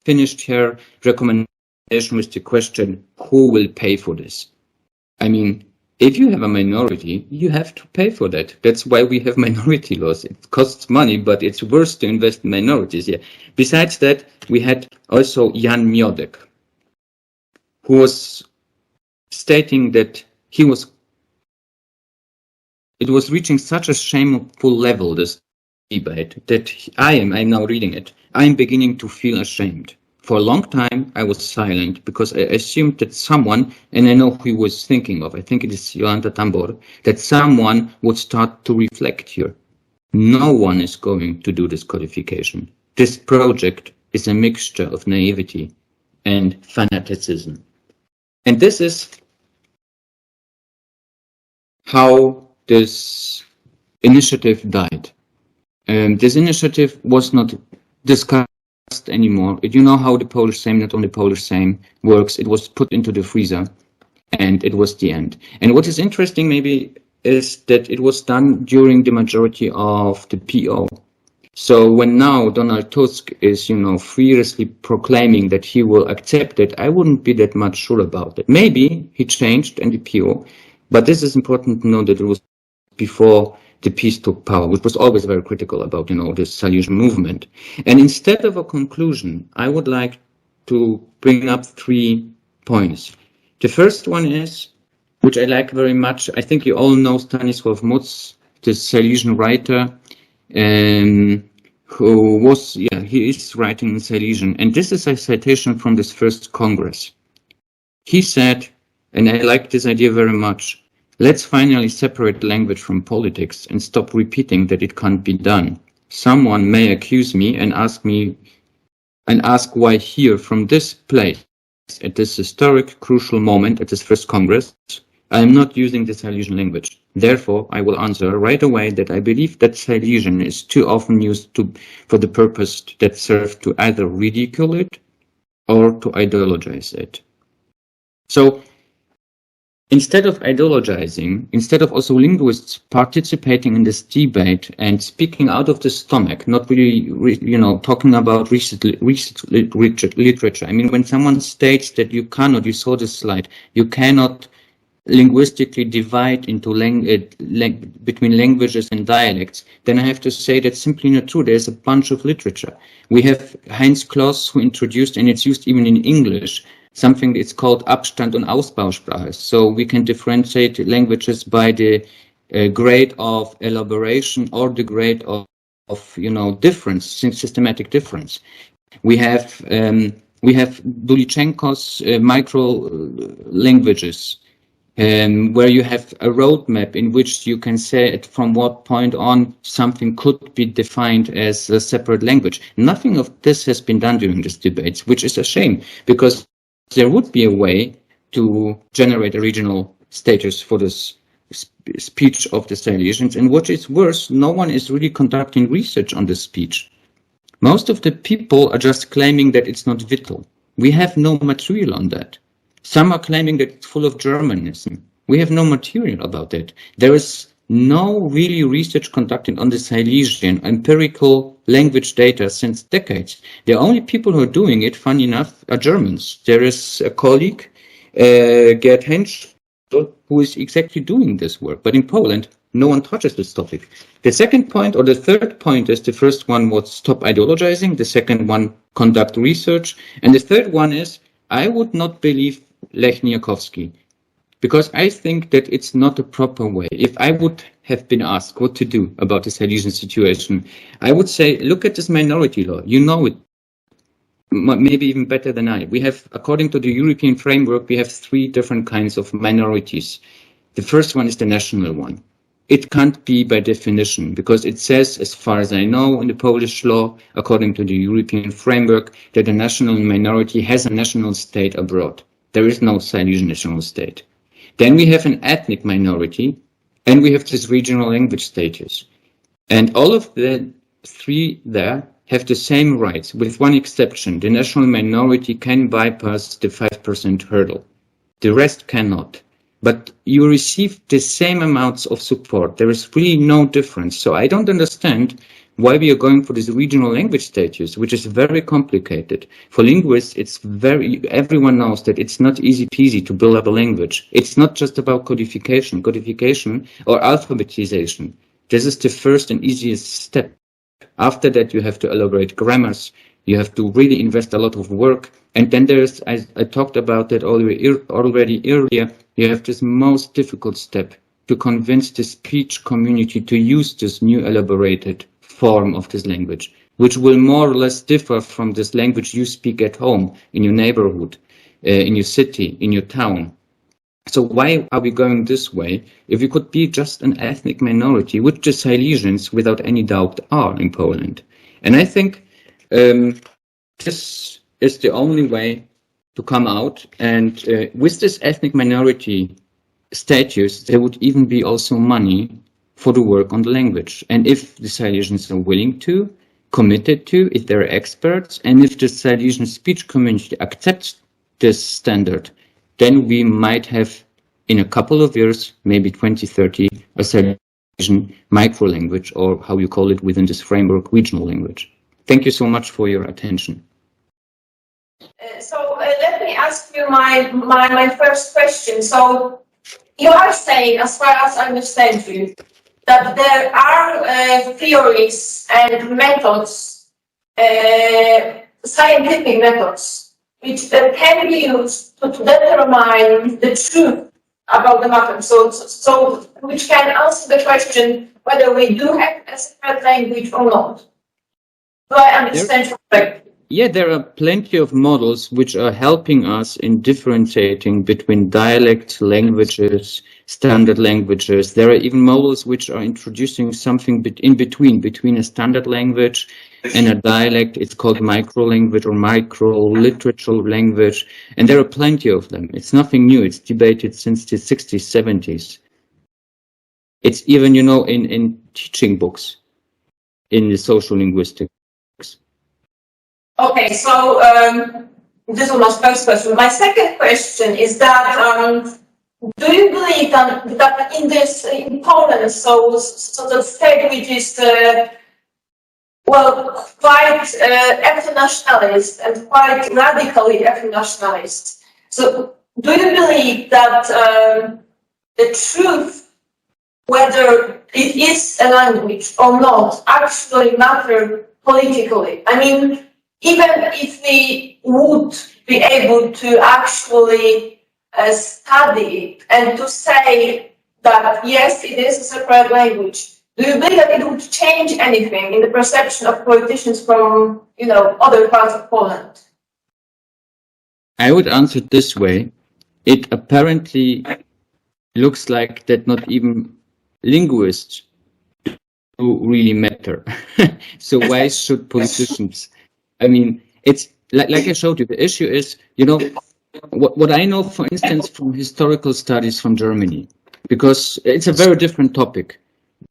finished her recommendation with the question, who will pay for this? I mean, if you have a minority, you have to pay for that. That's why we have minority laws. It costs money, but it's worse to invest in minorities. Yeah. Besides that, we had also Jan Miodek, who was stating that it was reaching such a shameful level, this debate, that I'm now reading it, I'm beginning to feel ashamed. For a long time, I was silent because I assumed that someone, and I know who he was thinking of, I think it is Jolanta Tambor, that someone would start to reflect here. No one is going to do this codification. This project is a mixture of naivety and fanaticism. And this is how this initiative died. This initiative was not discussed anymore. You know how the Polish Sejm, not only Polish Sejm, works. It was put into the freezer and it was the end. And what is interesting maybe is that it was done during the majority of the PO. So when now Donald Tusk is, furiously proclaiming that he will accept it, I wouldn't be that much sure about it. Maybe he changed in the PO, but this is important to know that it was before the peace took power, which was always very critical about, the Silesian movement. And instead of a conclusion, I would like to bring up 3 points. The first one is, which I like very much, I think you all know Stanisław Mutz, the Silesian writer, who was, he is writing in Silesian. And this is a citation from this first Congress. He said, and I like this idea very much, let's finally separate language from politics and stop repeating that it can't be done. Someone may accuse me and ask why here from this place, at this historic, crucial moment at this first Congress, I am not using the Silesian language. Therefore, I will answer right away that I believe that Silesian is too often used for the purpose that serves to either ridicule it or to ideologize it. So, instead of ideologizing, instead of also linguists participating in this debate and speaking out of the stomach, not really, talking about research literature. I mean, when someone states that you saw this slide, you cannot linguistically divide into between languages and dialects, then I have to say that's simply not true. There's a bunch of literature. We have Heinz Kloss, who introduced, and it's used even in English, something that's called Abstand- und Ausbausprache. So we can differentiate languages by the grade of elaboration or the grade of difference, systematic difference. We have Dulichenko's micro languages, where you have a roadmap in which you can say from what point on something could be defined as a separate language. Nothing of this has been done during this debate, which is a shame, because there would be a way to generate a regional status for this speech of the Silesians. And what is worse, no one is really conducting research on this speech. Most of the people are just claiming that it's not vital. We have no material on that. Some are claiming that it's full of Germanism. We have no material about that. There is no really research conducted on the Silesian empirical language data since decades. The only people who are doing it, funny enough, are Germans. There is a colleague, Gerd Hensch, who is exactly doing this work. But in Poland, no one touches this topic. The second point, or the third point, is the first one was stop ideologizing. The second one, conduct research. And the third one is, I would not believe Lech Nyakowski, because I think that it's not a proper way. If I would have been asked what to do about the Silesian situation, I would say, look at this minority law. You know it, maybe even better than I. We have, according to the European framework, we have 3 different kinds of minorities. The first one is the national one. it can't be by definition, because it says, as far as I know, in the Polish law, according to the European framework, that a national minority has a national state abroad. There is no Silesian national state. Then we have an ethnic minority, and we have this regional language status. And all of the three there have the same rights, with one exception. The national minority can bypass the 5% hurdle. The rest cannot. But you receive the same amounts of support. There is really no difference. So I don't understand why we are going for this regional language status, which is very complicated. For linguists, everyone knows that it's not easy peasy to build up a language. It's not just about codification or alphabetization. This is the first and easiest step. After that, you have to elaborate grammars. You have to really invest a lot of work. And then there's, I talked about that already earlier, you have this most difficult step to convince the speech community to use this new elaborated form of this language, which will more or less differ from this language you speak at home, in your neighborhood, in your city, in your town. So why are we going this way if we could be just an ethnic minority, which the Silesians, without any doubt, are in Poland? And I think this is the only way to come out. And with this ethnic minority status, there would even be also money for the work on the language. And if the Silesians are willing to, committed to, if they're experts, and if the Silesian speech community accepts this standard, then we might have, in a couple of years, maybe 2030, a Silesian microlanguage, or how you call it within this framework, regional language. Thank you so much for your attention. So let me ask you my first question. So you are saying, as far as I understand you, that there are theories and methods, scientific methods, which can be used to determine the truth about the matter. So which can answer the question whether we do have a separate language or not. Do I understand correctly? Yeah, there are plenty of models which are helping us in differentiating between dialect languages, standard languages. There are even models which are introducing something in between a standard language and a dialect. It's called microlanguage or micro-literature language. And there are plenty of them. It's nothing new. It's debated since the 60s, 70s. It's even, you know, in teaching books in the social linguistics. Okay, so this was my first question. My second question is that do you believe that in Poland, so the state which is quite ethno-nationalist and quite radically ethno-nationalist. So do you believe that the truth, whether it is a language or not, actually matter politically? I mean, even if we would be able to actually study it and to say that, yes, it is a separate language, do you believe that it would change anything in the perception of politicians from, you know, other parts of Poland? I would answer it this way. It apparently looks like that not even linguists do really matter. So why should politicians? I mean, it's like I showed you, the issue is, you know, what I know, for instance, from historical studies from Germany, because it's a very different topic.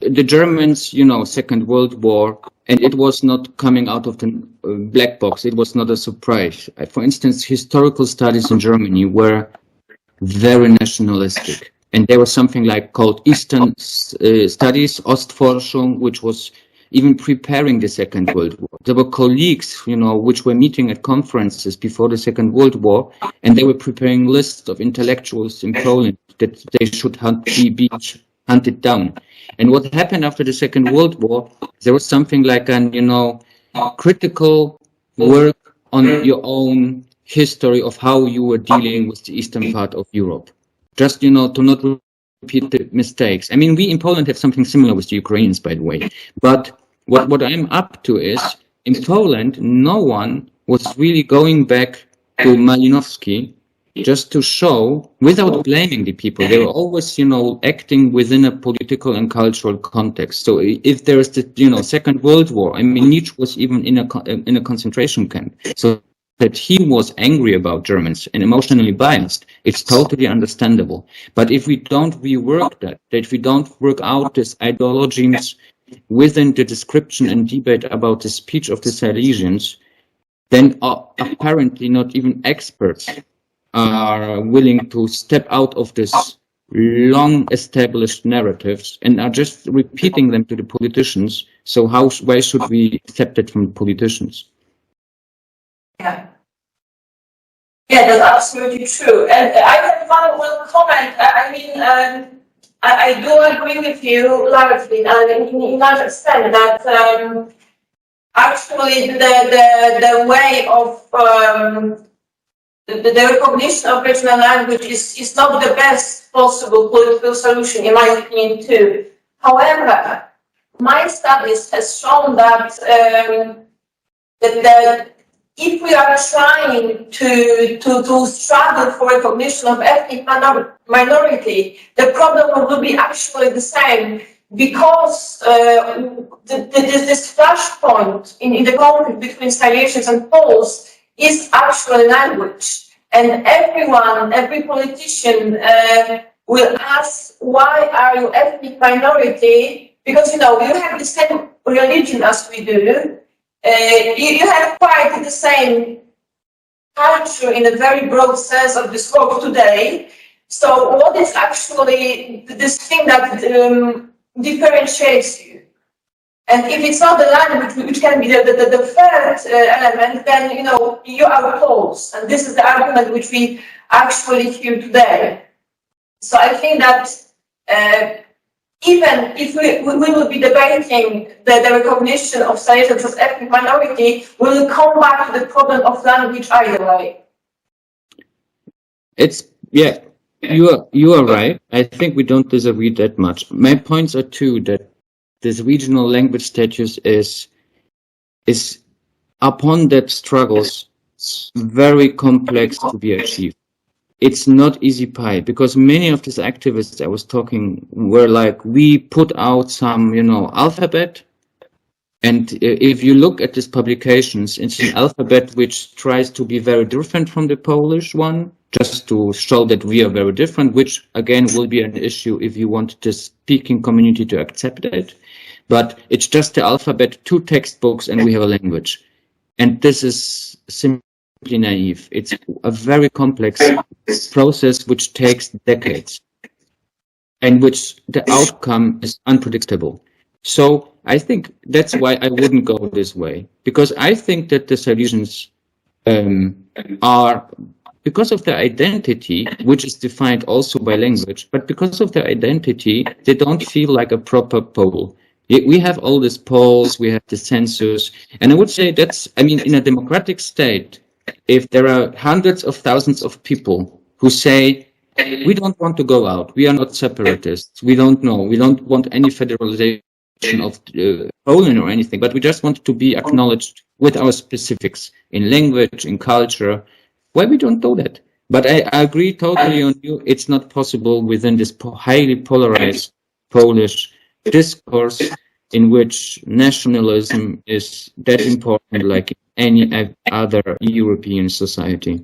The Germans, you know, Second World War, and it was not coming out of the black box. It was not a surprise. For instance, historical studies in Germany were very nationalistic. And there was something like called Eastern Studies, Ostforschung, which was even preparing the Second World War. There were colleagues, you know, which were meeting at conferences before the Second World War, and they were preparing lists of intellectuals in Poland that they should be hunted down. And what happened after the Second World War, there was something like an, you know, critical work on your own history of how you were dealing with the eastern part of Europe. Just, you know, to not repeat the mistakes. I mean, we in Poland have something similar with the Ukrainians, by the way. But what I'm up to is, in Poland, no one was really going back to Malinowski just to show, without blaming the people, they were always, acting within a political and cultural context. So if there is the, Second World War, I mean, Nietzsche was even in a concentration camp. So that he was angry about Germans and emotionally biased, it's totally understandable. But if we don't rework that we don't work out these ideologies within the description and debate about the speech of the Silesians, then apparently not even experts are willing to step out of this long established narratives and are just repeating them to the politicians. So why should we accept it from politicians? Yeah. Yeah, that's absolutely true. And I have one comment. I do agree with you largely, in large extent, that actually the way of the recognition of regional language is not the best possible political solution, in my opinion, too. However, my studies has shown that if we are trying to struggle for recognition of ethnic minority, the problem will be actually the same, because this flashpoint in the conflict between Silesians and Poles is actually language. And every politician will ask, why are you ethnic minority? Because, you have the same religion as we do. You have quite the same culture in a very broad sense of this word today. So what is actually this thing that differentiates you? And if it's not the language, which can be the third element, then you are Poles. And this is the argument which we actually hear today. So I think that even if we will be debating the recognition of Silesians as ethnic minority, we will come back to the problem of language either way. You are right. I think we don't disagree that much. My points are two, that this regional language status is upon that struggles very complex to be achieved. It's not easy pie, because many of these activists I was talking were like, we put out some, alphabet. And if you look at these publications, it's an alphabet which tries to be very different from the Polish one, just to show that we are very different, which again will be an issue if you want the speaking community to accept it. But it's just the alphabet, 2 textbooks, and we have a language. And this is simply naive. It's a very complex process which takes decades, and which the outcome is unpredictable. So I think that's why I wouldn't go this way, because I think that the Silesians are, because of their identity, which is defined also by language, but because of their identity, they don't feel like a proper Pole. We have all these polls, we have the census, and I would say that's, in a democratic state, if there are hundreds of thousands of people who say, we don't want to go out, we are not separatists, we don't want any federalization of Poland or anything, but we just want to be acknowledged with our specifics in language, in culture, why we don't do that? But I agree totally on you, it's not possible within this highly polarized Polish discourse in which nationalism is that important like in any other European society.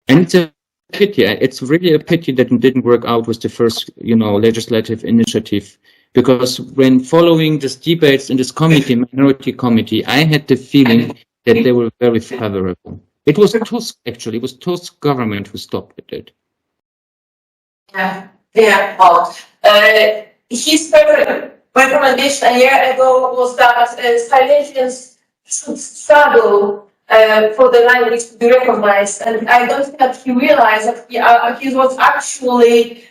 And it's a pity. It's really a pity that it didn't work out with the first, legislative initiative, because when following these debates in this committee, minority committee, I had the feeling that they were very favorable. It was Tusk, actually. It was Tusk's government who stopped it. Yeah. Well, his recommendation a year ago was that Silesians should struggle for the language to be recognized, and I don't think that he realized that he was actually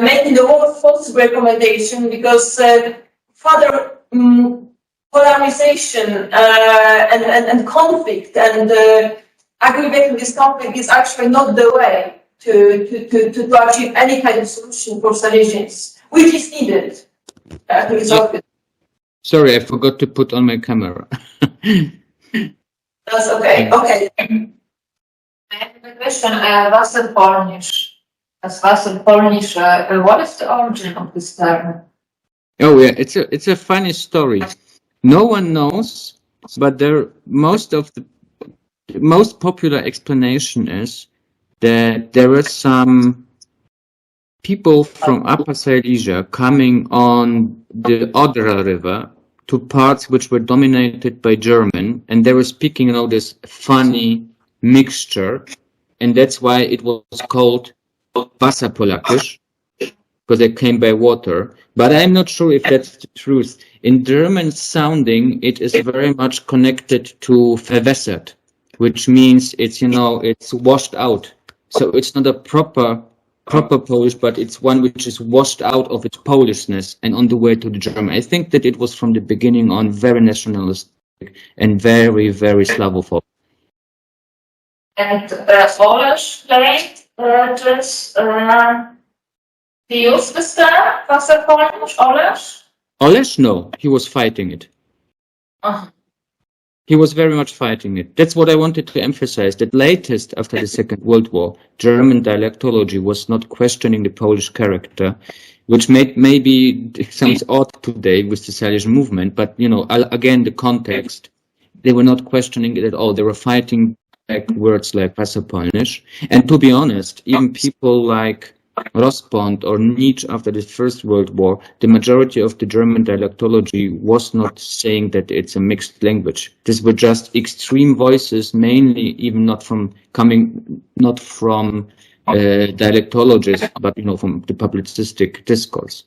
making the most false recommendation, because further polarization and conflict and aggravating this conflict is actually not the way to achieve any kind of solution for Silesians, which is needed. Sorry, I forgot to put on my camera. That's okay. Okay. I have The question, Wasserpolnisch. As Wasserpolnisch, what is the origin of this term? Oh yeah, it's a funny story. No one knows, but the most popular explanation is that there were some people from Upper Silesia coming on the Odra River to parts which were dominated by German, and they were speaking, this funny mixture, and that's why it was called Wasserpolnisch, because they came by water. But I'm not sure if that's the truth. In German sounding, it is very much connected to verwässert, which means it's washed out. So it's not a proper Polish, but it's one which is washed out of its Polishness and on the way to the German. I think that it was from the beginning on very nationalistic and very, very Slavophobic. And Polish played this. He used this term, Wasserpolnisch, Olesh? Olesh? No, he was fighting it. He was very much fighting it. That's what I wanted to emphasize, that latest after the Second World War, German dialectology was not questioning the Polish character, which maybe sounds odd today with the Silesian movement, but, again, the context, they were not questioning it at all. They were fighting back words like Wasserpolnisch. And to be honest, even people like Rospont or Nietzsche after the First World War, the majority of the German dialectology was not saying that it's a mixed language. These were just extreme voices, mainly even not from dialectologists, but from the publicistic discourse.